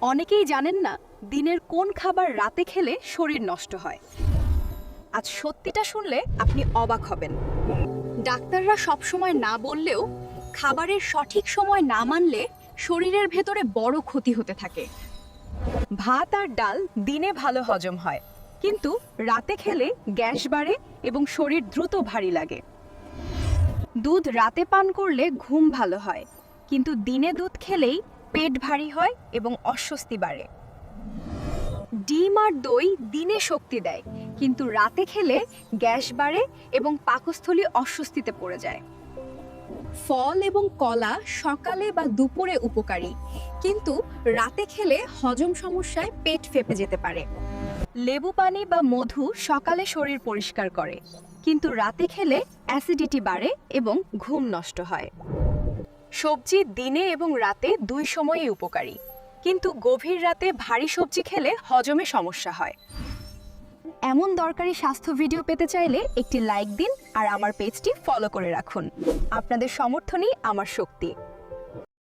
অনেকেই জানেন না দিনের কোন খাবার রাতে খেলে শরীর নষ্ট হয়। আজ সত্যিটা শুনলে আপনি অবাক হবেন। ডাক্তাররা সবসময় না বললেও খাবারের সঠিক সময় না মানলে শরীরের ভেতরে বড় ক্ষতি হতে থাকে। ভাত আর ডাল দিনে ভালো হজম হয়, কিন্তু রাতে খেলে গ্যাস বাড়ে এবং শরীর দ্রুত ভারী লাগে। দুধ রাতে পান করলে ঘুম ভালো হয়, কিন্তু দিনে দুধ খেলেই পেট ভারী হয় এবং অস্বস্তি বাড়ে। ডিম আর দই দিনে শক্তি দেয়, কিন্তু রাতে খেলে গ্যাস বাড়ে এবং পাকস্থলী অস্বস্তিতে পড়ে যায়। ফল এবং কলা সকালে বা দুপুরে উপকারী, কিন্তু রাতে খেলে হজম সমস্যায় পেট ফেঁপে যেতে পারে। লেবু পানি বা মধু সকালে শরীর পরিষ্কার করে, কিন্তু রাতে খেলে অ্যাসিডিটি বাড়ে এবং ঘুম নষ্ট হয়। সবজি দিনে এবং রাতে দুই সময়ই উপকারী, কিন্তু গভীর রাতে ভারী সবজি খেলে হজমে সমস্যা হয়। এমন দরকারি স্বাস্থ্য ভিডিও পেতে চাইলে একটি লাইক দিন আর আমার পেজটি ফলো করে রাখুন। আপনাদের সমর্থনই আমার শক্তি।